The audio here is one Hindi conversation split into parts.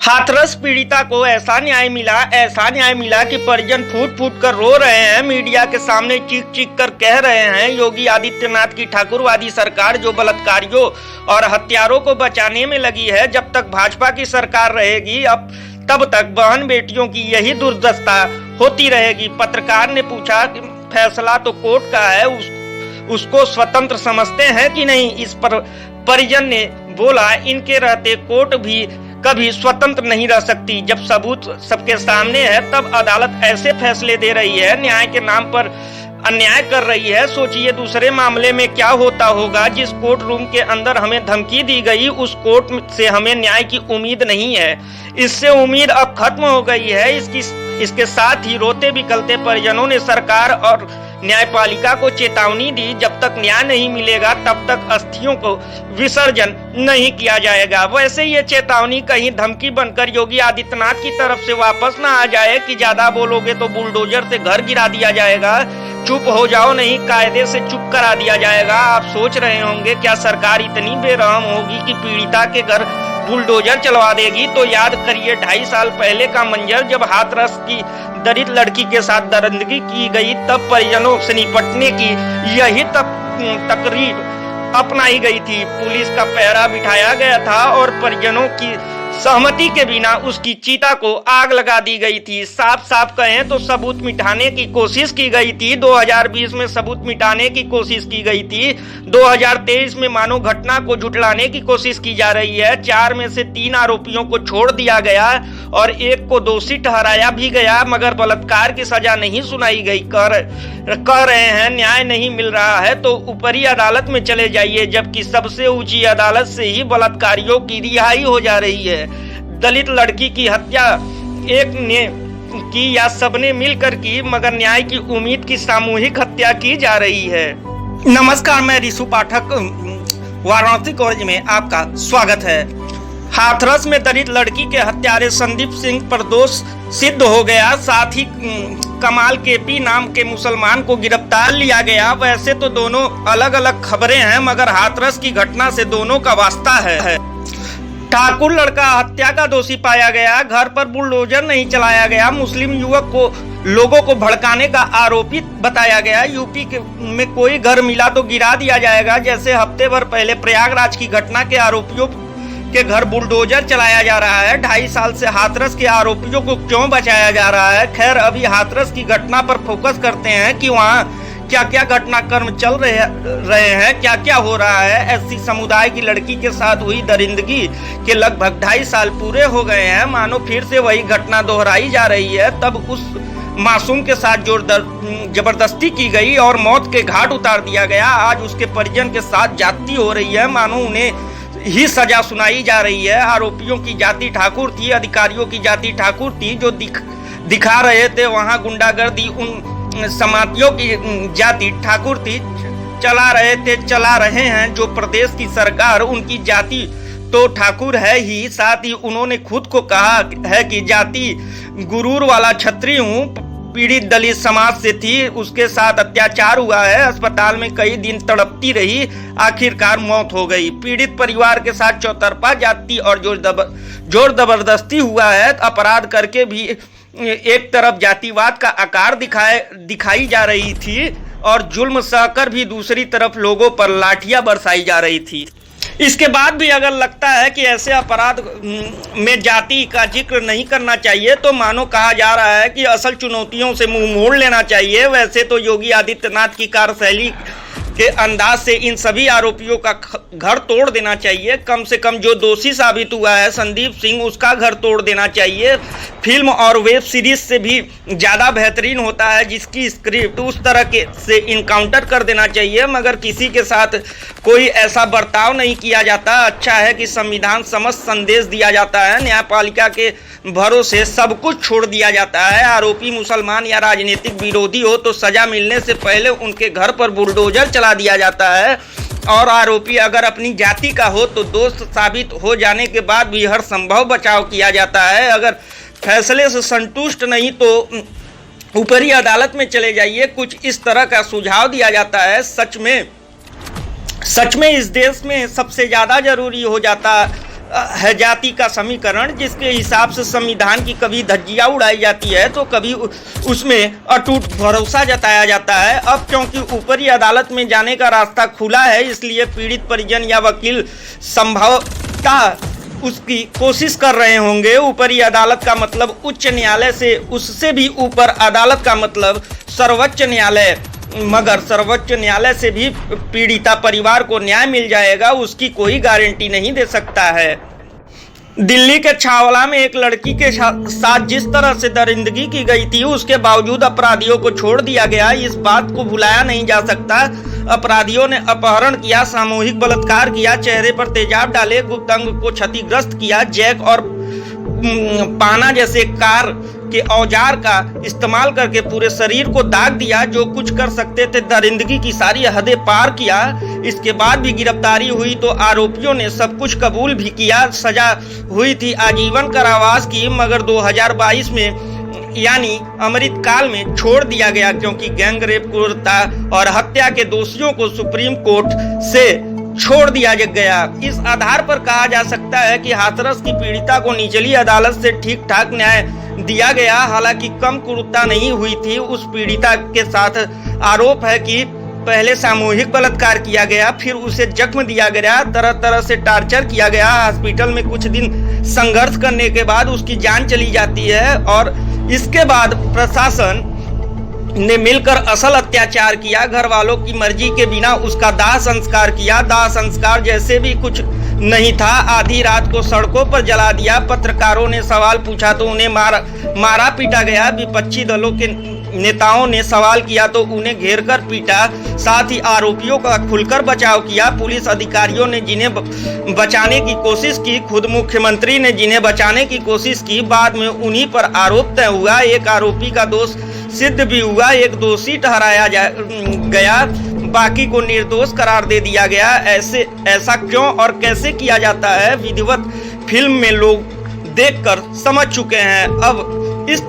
हाथरस पीड़िता को ऐसा न्याय मिला कि परिजन फूट फूट कर रो रहे हैं। मीडिया के सामने चीख चीख कर कह रहे हैं, योगी आदित्यनाथ की ठाकुरवादी सरकार जो बलात्कारियों और हत्यारों को बचाने में लगी है, जब तक भाजपा की सरकार रहेगी तब तक बहन बेटियों की यही दुर्दशा होती रहेगी। पत्रकार ने पूछा कि फैसला तो कोर्ट का है, उसको स्वतंत्र समझते हैं कि नहीं। इस पर परिजन ने बोला, इनके रहते कोर्ट भी कभी स्वतंत्र नहीं रह सकती। जब सबूत सबके सामने है तब अदालत ऐसे फैसले दे रही है, न्याय के नाम पर अन्याय कर रही है। सोचिए दूसरे मामले में क्या होता होगा। जिस कोर्ट रूम के अंदर हमें धमकी दी गई, उस कोर्ट से हमें न्याय की उम्मीद नहीं है। इससे उम्मीद अब खत्म हो गई है। इसके साथ ही रोते बिकलते परिजनों ने सरकार और न्यायपालिका को चेतावनी दी, जब तक न्याय नहीं मिलेगा तब तक अस्थियों को विसर्जन नहीं किया जाएगा। वैसे ये चेतावनी कहीं धमकी बनकर योगी आदित्यनाथ की तरफ से वापस ना आ जाए कि ज्यादा बोलोगे तो बुलडोजर से घर गिरा दिया जाएगा, चुप हो जाओ नहीं कायदे से चुप करा दिया जाएगा। आप सोच रहे होंगे क्या सरकार इतनी बेरहम होगी कि पीड़िता के घर बुलडोजर चलवा देगी? तो याद करिए 2.5 साल पहले का मंजर, जब हाथरस की दलित लड़की के साथ दरिंदगी की गई, तब परिजनों से निपटने की यही तकरीब अपनाई गई थी। पुलिस का पहरा बिठाया गया था और परिजनों की सहमति के बिना उसकी चिता को आग लगा दी गई थी। साफ साफ कहें तो सबूत मिटाने की कोशिश की गई थी। 2020 में सबूत मिटाने की कोशिश की गई थी। 2023 में मानो घटना को झुठलाने की कोशिश की जा रही है। 4 में से 3 आरोपियों को छोड़ दिया गया और 1 को दोषी ठहराया भी गया, मगर बलात्कार की सजा नहीं सुनाई गई। कह रहे हैं न्याय नहीं मिल रहा है तो ऊपरी अदालत में चले जाइए, जबकि सबसे ऊंची अदालत से ही बलात्कारियों की रिहाई हो जा रही है। दलित लड़की की हत्या एक ने की या सबने मिलकर की, मगर न्याय की उम्मीद की सामूहिक हत्या की जा रही है। नमस्कार, मैं ऋषु पाठक, वाराणसी कॉलेज में आपका स्वागत है। हाथरस में दलित लड़की के हत्यारे संदीप सिंह पर दोष सिद्ध हो गया। साथ ही कमाल केपी नाम के मुसलमान को गिरफ्तार लिया गया। वैसे तो दोनों अलग अलग खबरें हैं, मगर हाथरस की घटना से दोनों का वास्ता है। ठाकुर लड़का हत्या का दोषी पाया गया, घर पर बुलडोजर नहीं चलाया गया, मुस्लिम युवक को लोगों को भड़काने का आरोपी बताया गया। यूपी में कोई घर मिला तो गिरा दिया जाएगा, जैसे हफ्ते भर पहले प्रयागराज की घटना के आरोपियों के घर बुलडोजर चलाया जा रहा है। 2.5 साल से हाथरस के आरोपियों को क्यों बचाया जा रहा है? खैर, अभी हाथरस की घटना पर फोकस करते हैं कि वहाँ क्या क्या घटनाक्रम चल रहे हैं, क्या क्या हो रहा है। एससी समुदाय की लड़की के साथ हुई दरिंदगी के लगभग 2.5 साल पूरे हो गए हैं। मानो फिर से वही घटना दोहराई जा रही है। तब उस मासूम के साथ जबरदस्ती की गई और मौत के घाट उतार दिया गया। आज उसके परिजन के साथ जाति हो रही है, मानो उन्हें ही सजा सुनाई जा रही है। आरोपियों की जाति ठाकुर थी, अधिकारियों की जाति ठाकुर थी। जो दिखा रहे थे वहां गुंडागर्दी, उन समातियों की जाति ठाकुर थी। चला रहे हैं जो प्रदेश की सरकार, उनकी जाति तो ठाकुर है ही। साथ ही उन्होंने खुद को कहा है कि जाति गुरूर वाला छत्री हूँ। पीड़ित दलित समाज से थी, उसके साथ अत्याचार हुआ है, अस्पताल में कई दिन तड़पती रही, आखिरकार मौत हो गई। पीड़ित परिवार के साथ चौतरफा जाति और जोर जबरदस्ती हुआ है। अपराध करके भी एक तरफ जातिवाद का आकार दिखाई जा रही थी और जुल्म सहकर भी दूसरी तरफ लोगों पर लाठियां बरसाई जा रही थी। इसके बाद भी अगर लगता है कि ऐसे अपराध में जाति का जिक्र नहीं करना चाहिए, तो मानो कहा जा रहा है कि असल चुनौतियों से मुंह मोड़ लेना चाहिए। वैसे तो योगी आदित्यनाथ की कार्यशैली के अंदाज से इन सभी आरोपियों का घर तोड़ देना चाहिए। कम से कम जो दोषी साबित हुआ है संदीप सिंह, उसका घर तोड़ देना चाहिए। फिल्म और वेब सीरीज से भी ज़्यादा बेहतरीन होता है जिसकी स्क्रिप्ट, उस तरह से इनकाउंटर कर देना चाहिए, मगर किसी के साथ कोई ऐसा बर्ताव नहीं किया जाता। अच्छा है कि संविधान समझ संदेश दिया जाता है, न्यायपालिका के भरोसे सब कुछ छोड़ दिया जाता है। आरोपी मुसलमान या राजनीतिक विरोधी हो तो सजा मिलने से पहले उनके घर पर बुलडोजर चला दिया जाता है, और आरोपी अगर अपनी जाति का हो तो दोष साबित हो जाने के बाद भी हर संभव बचाव किया जाता है। अगर फैसले से संतुष्ट नहीं तो ऊपरी अदालत में चले जाइए, कुछ इस तरह का सुझाव दिया जाता है। सच में इस देश में सबसे ज़्यादा जरूरी हो जाता है जाति का समीकरण, जिसके हिसाब से संविधान की कभी धज्जियां उड़ाई जाती है तो कभी उसमें अटूट भरोसा जताया जाता है। अब क्योंकि ऊपरी अदालत में जाने का रास्ता खुला है, इसलिए पीड़ित परिजन या वकील संभवतः उसकी कोशिश कर रहे होंगे। ऊपरी अदालत का मतलब उच्च न्यायालय से, उससे भी ऊपर अदालत का मतलब सर्वोच्च न्यायालय। मगर सर्वोच्च न्यायालय से भी पीड़िता परिवार को न्याय मिल जाएगा, उसकी कोई गारंटी नहीं दे सकता है। दिल्ली के छावला में एक लड़की के साथ जिस तरह से दरिंदगी की गई थी, उसके बावजूद अपराधियों को छोड़ दिया गया, इस बात को भुलाया नहीं जा सकता। अपराधियों ने अपहरण किया, सामूहिक बलात्कार किया, चेहरे पर तेजाब डाले, गुप्त अंग को क्षतिग्रस्त किया, जैक और पाना जैसे कार के औजार का इस्तेमाल करके पूरे शरीर को दाग दिया। जो कुछ कर सकते थे दरिंदगी की सारी हदें पार किया। इसके बाद भी गिरफ्तारी हुई तो आरोपियों ने सब कुछ कबूल भी किया। सजा हुई थी आजीवन कारावास की, मगर 2022 में यानी अमृत काल में छोड़ दिया गया, क्योंकि गैंगरेप, क्रूरता और हत्या के दोषियों को सुप्रीम कोर्ट से छोड़ दिया गया। इस आधार पर कहा जा सकता है कि हाथरस की पीड़िता को निचली अदालत से ठीक ठाक न्याय दिया गया। हालांकि कम क्रूरता नहीं हुई थी। उस पीड़िता के साथ आरोप है कि पहले सामूहिक बलात्कार किया गया, फिर उसे जख्म दिया गया, तरह तरह से टार्चर किया गया। हॉस्पिटल में कुछ दिन संघर्ष करने के बाद उसकी जान चली जाती है और इसके बाद प्रशासन ने मिलकर असल अत्याचार किया। घर वालों की मर्जी के बिना उसका दाह संस्कार किया। दाह संस्कार जैसे भी कुछ नहीं था, आधी रात को सड़कों पर जला दिया। पत्रकारों ने सवाल पूछा तो उन्हें मारा पीटा गया। विपक्षी दलों के नेताओं ने सवाल किया तो उन्हें घेरकर पीटा। साथ ही आरोपियों का खुलकर बचाव किया। पुलिस अधिकारियों ने जिन्हें बचाने की कोशिश की, खुद मुख्यमंत्री ने जिन्हें बचाने की कोशिश की, बाद में उन्हीं पर आरोप तय हुआ। एक आरोपी का दोष सिद्ध भी हुआ, एक दोषी ठहराया गया, बाकी को निर्दोष करार दे दिया गया। ऐसा क्यों और कैसे किया जाता है, विधिवत फिल्म में लोग देखकर समझ चुके हैं। अब इस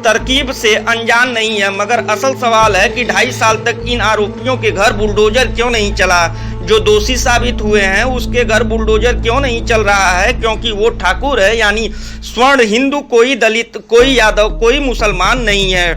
तरकीब से अनजान नहीं है, मगर असल सवाल है कि 2.5 साल तक इन आरोपियों के घर बुलडोजर क्यों नहीं चला। जो दोषी साबित हुए हैं उसके घर बुलडोजर क्यों नहीं चल रहा है? क्योंकि वो ठाकुर है, यानी स्वर्ण हिंदू, कोई दलित, कोई यादव, कोई मुसलमान नहीं है।